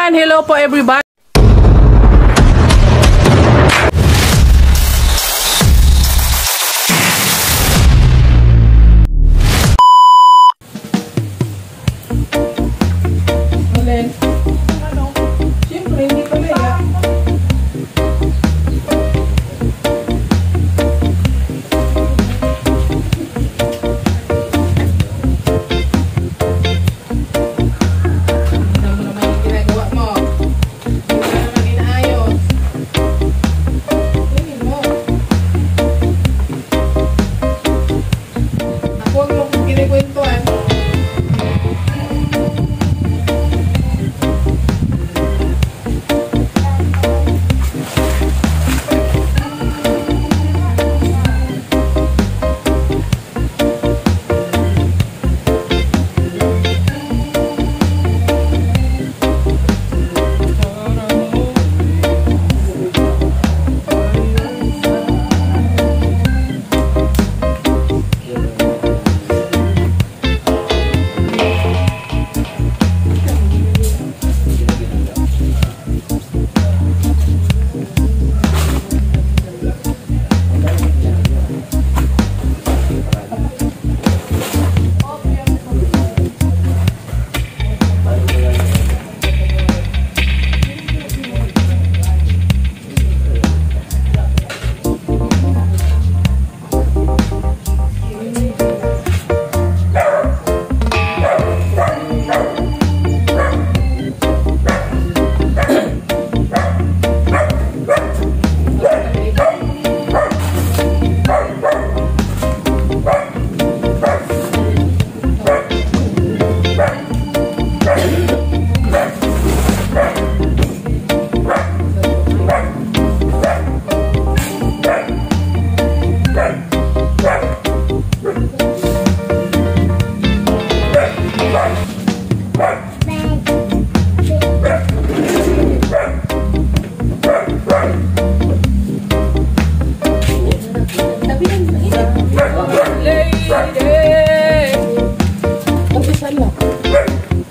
Ayan, hello po everybody.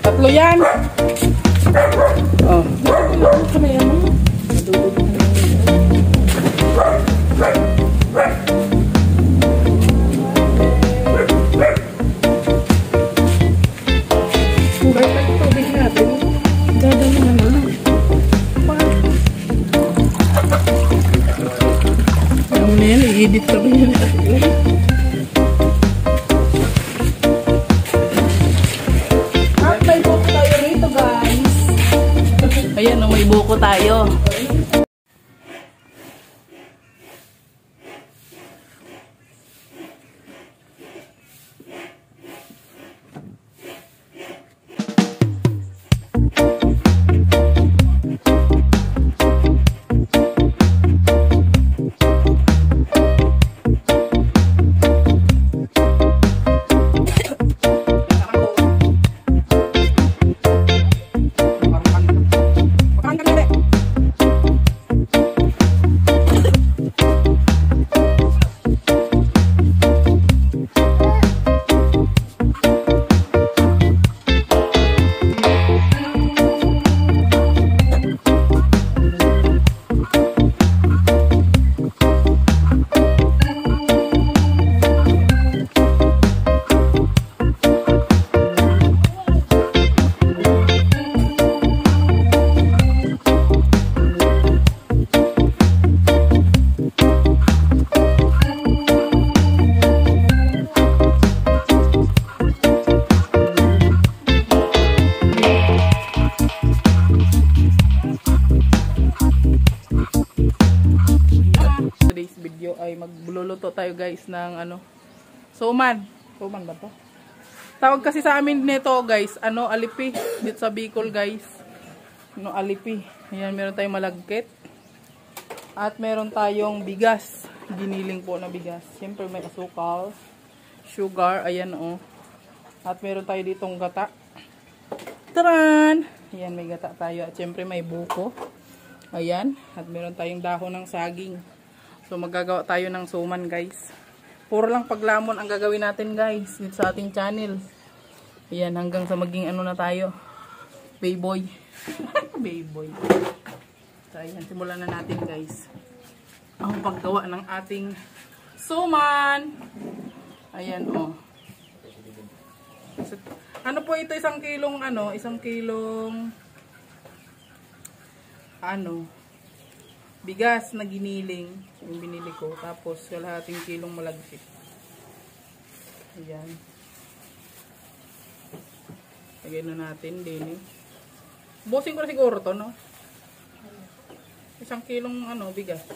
Tatlo yan. Oh. I-edit ka ba yan? At may buko tayo rito, guys. Ayan, may buko tayo. Ay magluluto tayo guys ng ano, suman ba to? Tawag kasi sa amin nito guys, ano, alipi dito sa Bicol guys, no, alipi. Ayan, meron tayong malagkit at meron tayong bigas, giniling po na bigas. Siyempre may asukal, sugar, ayan oh. At meron tayo ditong gata. Taran! Ayan, may gata tayo at siyempre may buko. Ayan, at meron tayong dahon ng saging. So magagawa tayo ng suman guys. Puro lang paglamon ang gagawin natin guys dito sa ating channel. Ayan, hanggang sa maging ano na tayo, playboy. Baby. So, ayan. Simulan na natin, guys. Ang paggawa ng ating suman. Ayan, oh. So, ano po ito? Isang kilong bigas na giniling. Yung binili ko. Tapos, kalahating kilong malagkit. Ayan. Lagyan na natin din. Busin ko na siguro to, no? Isang kilong bigas.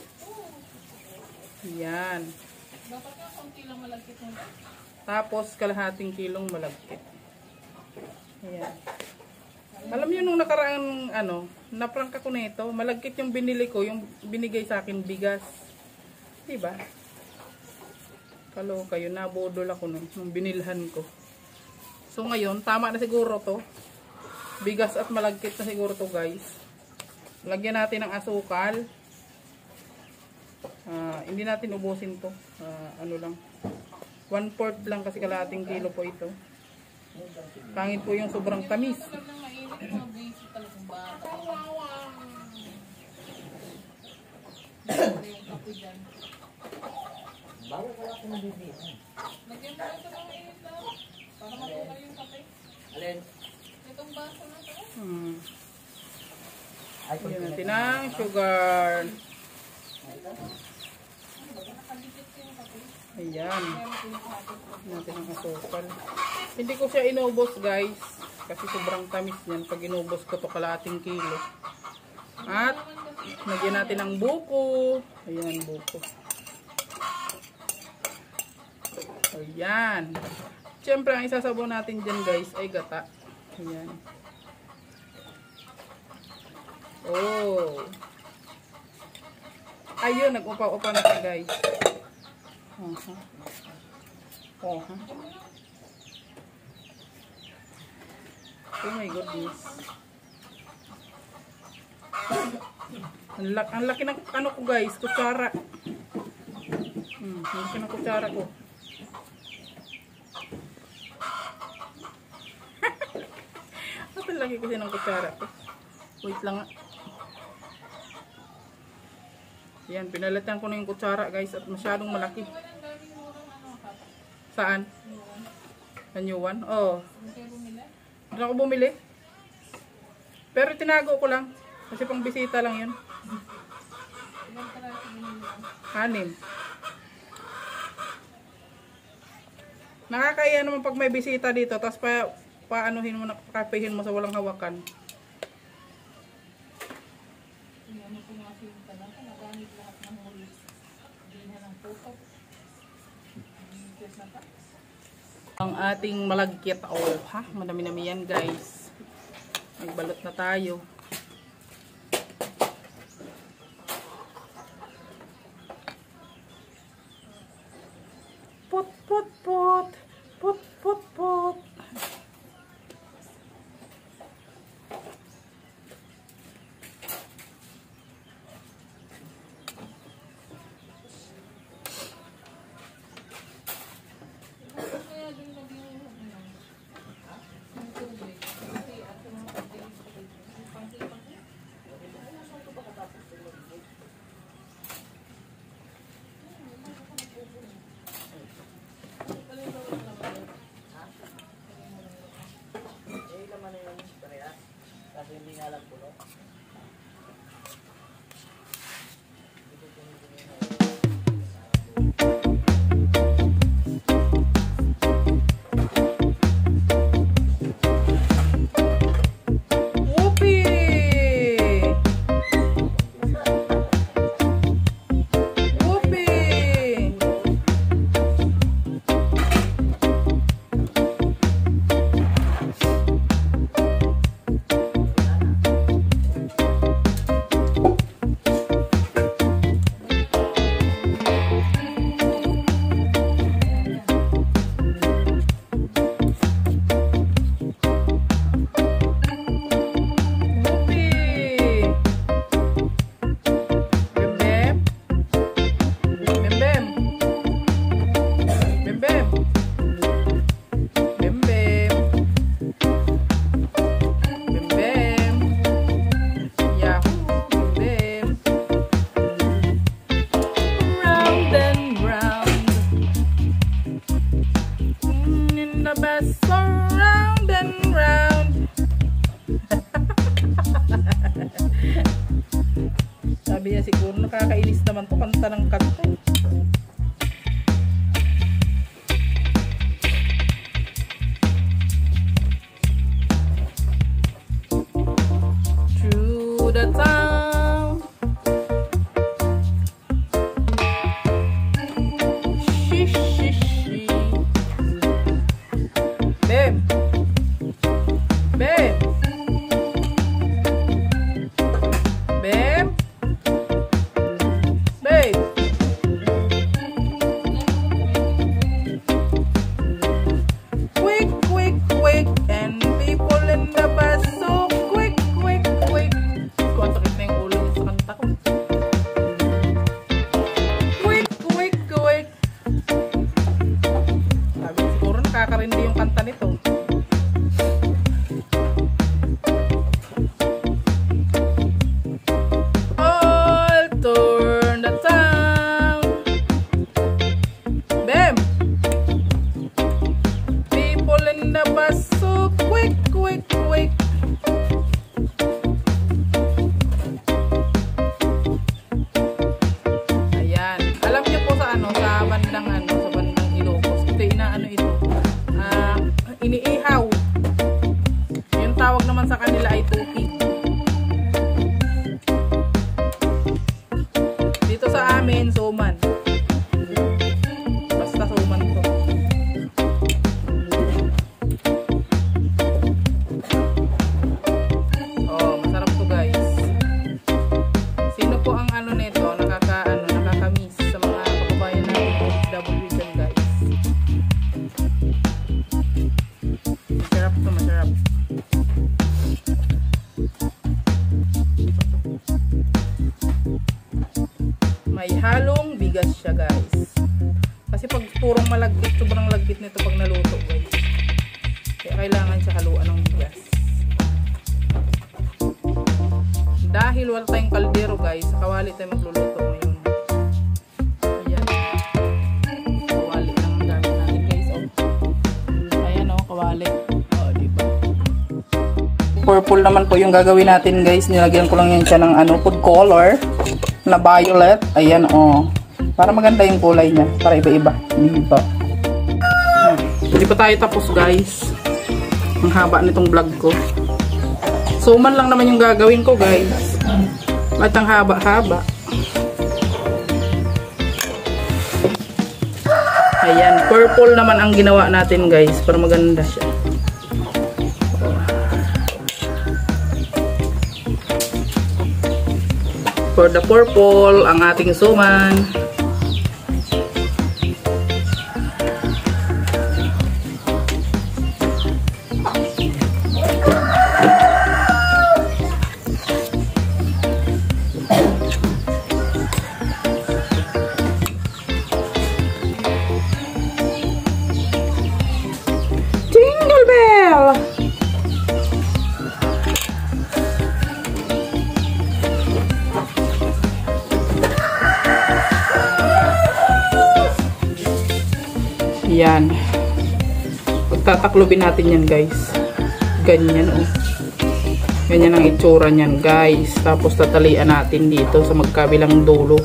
Ayan. Dapat nga kung kilong malagkit mo. Tapos, kalahating kilong malagkit. Ayan. Alam niyo nung nakaraang naprank ako nito, malagkit yung binili ko, yung binigay sa akin bigas. Diba? Kaloka yun, nabudol ako nung binilhan ko. So ngayon, tama na siguro to. Bigas at malagkit na siguro to, guys. Lagyan natin ng asukal. Hindi natin ubusin to. Ano lang. 1/4 lang kasi kalahating kilo po ito. Pangit po yung sobrang tamis. Bago ka lang kung nabibihan. Lagyan mo ito ng mainit daw. Para matunaw yung kape. Alin? Itong baso na ito. Lagyan natin ng sugar. Ayan. Lagyan natin ng asukal. Hindi ko siya inubos, guys. Kasi sobrang tamis niyan. Pag inubos ko to kalahating kilo. At lagyan natin ng buko. Ayan, buko. Ayan. Siyempre, ang isasabaw natin dyan, guys, ay gata. Ayan. Oh. Ayun, nag-upa-upa na siya, guys. Oh, my goodness. Ang laki ng ko, guys, kutsara. Ang laki ng kutsara ko. Ang laki kasi ng kutsara ko. Wait lang nga. Yan, pinalitan ko na yung kutsara, guys, at masyadong malaki. Saan? Sa new one? Oo. Doon ako bumili. Pero tinago ko lang. Kasi pang bisita lang yun. 6. Nakakaya naman pag may bisita dito, tapos paanuhin mo, kapihin mo sa walang hawakan. Ang ating malagkit. Oh, ha? Madami-dami yan, guys. Magbalot na tayo. Pot, pot, pot. Pot, pot, pot. Kasi hindi nga lang puno. Sabi niya siguro nakakainis naman to, kanta ng kanta. Through the town, shish, shish, shish. Babe, babe, babe, babe. Quick, quick, quick, and people in the bus so quick, quick, quick. Kung sakit na yung ulo niya sa kanta ko. Quick, quick, quick. Sabi siguro nakakarindi yung kanta nito. All turn the town. Bam! People in the bus so quick, quick, quick. Ayan. Alam niyo po sa sa bandang sa bandang Ilocos. Ito inaano ito. Iniihaw. Yung tawag naman sa kanila ay tupig. Dito sa amin, suman. Basta suman to. Oh, masarap to guys. Sino po ang nito, nakaka-miss sa mga kababayan natin OFW dyan guys. Masarap to, masarap. May halong bigas siya guys. Kasi pag purong malagkit, sobrang lagkit nito pag naluto guys. Kaya kailangan siya haluan ng bigas. Dahil wala tayong kaldero guys, sa kawali tayo magluluto ngayon. Ayan. Kawali lang ang gamit natin guys. Oh. Ayan oh, kawali. Oh, diba? Purple naman po yung gagawin natin guys. Nilagyan ko lang yan siya ng food color na violet. Ayan oh. Para maganda yung kulay niya. Para iba-iba. Diba? Hindi pa tayo tapos guys. Ang haba nitong vlog ko. Suman lang naman yung gagawin ko guys. At ang haba-haba. Ayan. Purple naman ang ginawa natin guys. Para maganda siya. For the purple, ang ating suman. Jingle bell! Yan. Pagtataklobin natin yan guys. Ganyan oh. Ganyan ang itsura niyan guys. Tapos tatalian natin dito sa magkabilang dulo.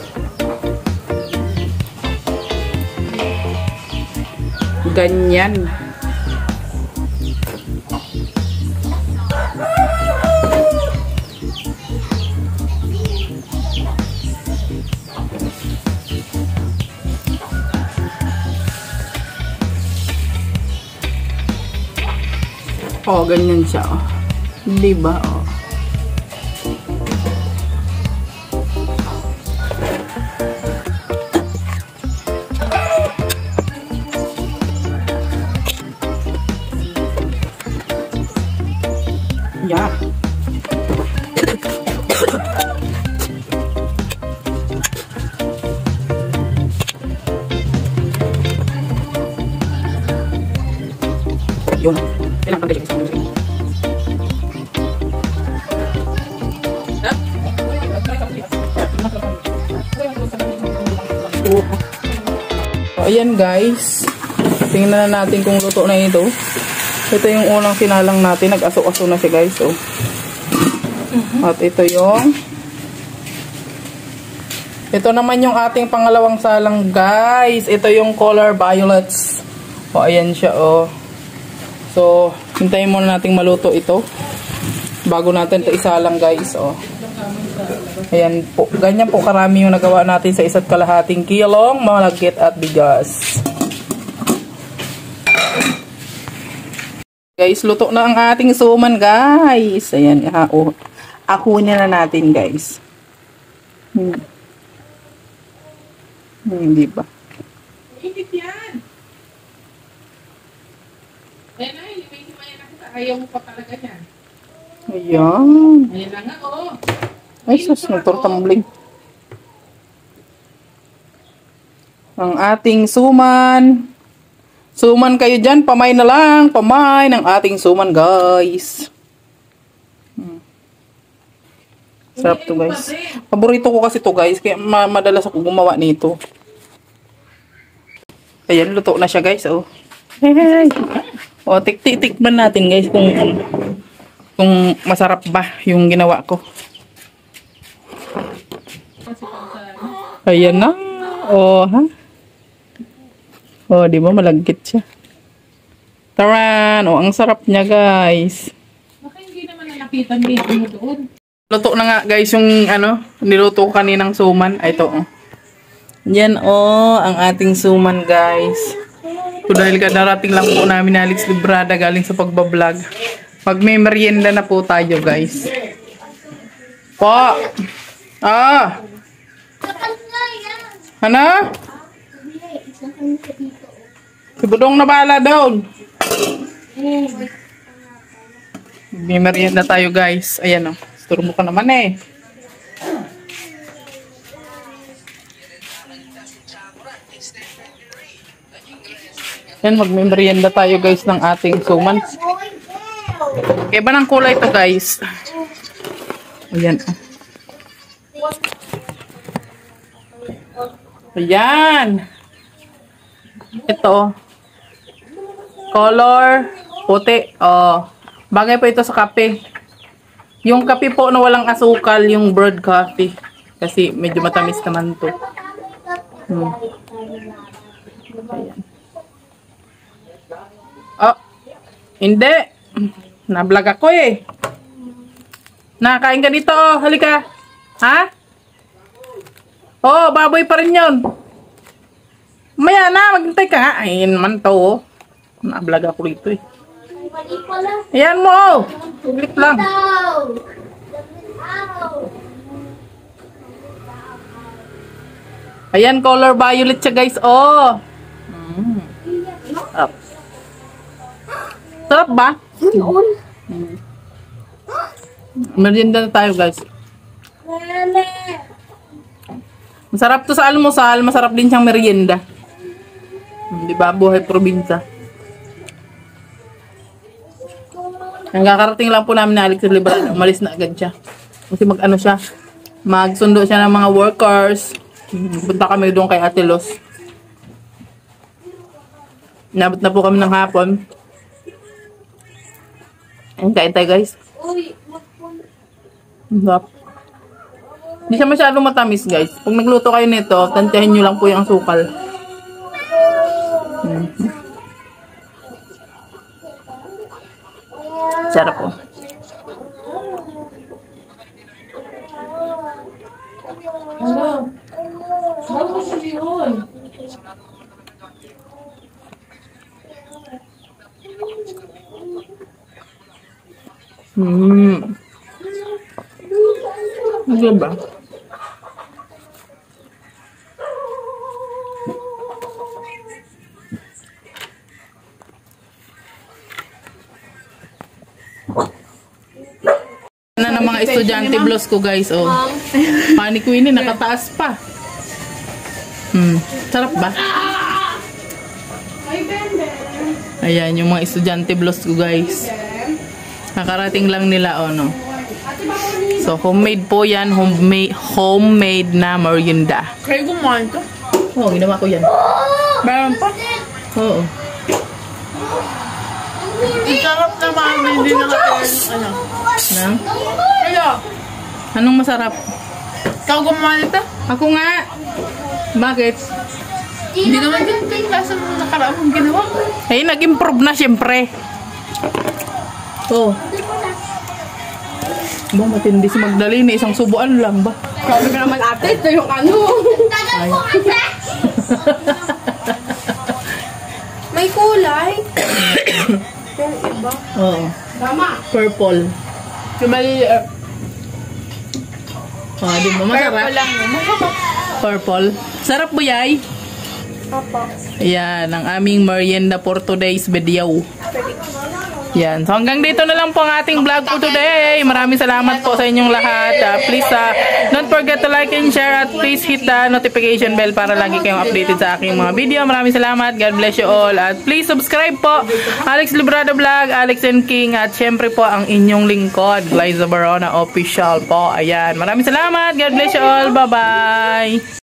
Ganyan. Oh, ganyan siya, oh. Diba, oh. Yeah. Yun. Kailangan pang ganyan. Ayan guys, tingnan na natin kung luto na ito. Ito yung unang sinalang natin, nag-aso-aso na siya guys. Oh. At ito yung Ito naman yung ating pangalawang salang, guys. Ito yung color violets. O, ayan siya, o. So, hintayin muna nating maluto ito. Bago natin ito isalang, guys, o. Ayan po. Ganyan po karami yung nagawa natin sa 1.5 kilong malagkit at bigas. Guys, luto na ang ating suman, guys. Ayan, akunin na natin, guys. Hindi ba? Init yan. Ayan na, himayin na kita. Ayaw mo pa talaga yan. Ayan. Ayan na nga, oo. Ay, sus, nagtortambling. Ang ating suman. Suman kayo dyan, pamay na lang. Pamay ng ating suman, guys. Sarap to, guys. Paborito ko kasi to, guys. Kaya madalas ako gumawa nito. Ayan, luto na siya, guys. Oh. Hey. O, tikman natin, guys, kung masarap ba yung ginawa ko. Ayan na. O, ha? O, di ba malagkit siya? Taran! O, ang sarap niya, guys. Baka hindi naman nalakitan dito mo doon. Luto na nga, guys, yung niluto ko kaninang suman. Ay, ito, oh. Yan, oh, ang ating suman, guys. So, dahil kadarating lang po namin na Alex Librada galing sa pagbablog. Magme-merienda na po tayo, guys. Po! Ah! Ano? Si Budong na bala doon. Magme-merienda tayo, guys. Ayan, oh. Turbo ka naman, eh. Yan, magme-merienda tayo, guys, ng ating suman. Kaya ba ng kulay to, guys? Ayan. Ayan. Ito. Color puti. Oh. Bagay po ito sa kape. Yung kape po na walang asukal, yung brewed coffee. Kasi medyo matamis naman to. Ayan. Oh, hindi. Na-vlog ako, eh. Nakain ka dito, oh. Halika. Ha? Oh, baboy pa rin yun. Maya na, maghintay ka nga. Ayun naman to, oh. Na-vlog ako dito, eh. Ayan mo, oh. Ulit lang. Ayan, color violet siya, guys, oh. Sarap. Sarap ba? Merienda na tayo, guys. Masarap to sa almusal, masarap din siyang merienda. Di ba? Buhay probinsya. Nakakarating lang po namin na Alex Librada. Umalis na agad siya. Kasi mag-ano siya. Magsundo siya ng mga workers. Punta kami doon kay Ate Los. Inabot na po kami ng hapon. Ayan, kain tayo, guys. Hindi siya masyadong matamis, guys. Pag nagluto kayo nito, tantiyahin nyo lang po yung sukal. Sarap po. Ano? Bago mo yun. Ano ba? Na ng mga estudyante blouse ko, guys, oh. Pani Queenie, nakataas pa. Sarap ba? Ayan, yung mga estudyante blouse ko, guys. Nakarating lang nila, oh, no. So, homemade po yan. Homemade na merienda. Kayo gumawa ito? Oo, ginawa ko yan. Meron pa? Oo. Ang sarap naman, hindi na kaya ano. Na? Kaya? Anong masarap? Ikaw gumawa nito? Ako nga. Bakit? Hindi naman ganito yung lasa mo nakaraang mong ginawa. Eh, nag-improve na siyempre. Oh. Ba, matindi si Magdalene. Isang subuan lang ba? Sabi ka naman ate, ito yung ano. Tagal po ate! May kulay. Yung iba. Oo. Tama. Purple. Yung may... Oh, di ba? Masarap. lang yun. Masarap. Purple. Sarap po, yay. Opo. Yan, ang aming merienda for today's video. Yan. So hanggang dito na lang po ang ating vlog for today. Maraming salamat po sa inyong lahat. Please don't forget to like and share at please hit the notification bell para lagi kayong updated sa aking mga video. Maraming salamat. God bless you all. At please subscribe po. Alex Librado Vlog, Alex and King. At syempre po ang inyong lingkod, Liza Barona Official po. Ayan. Maraming salamat. God bless you all. Bye-bye.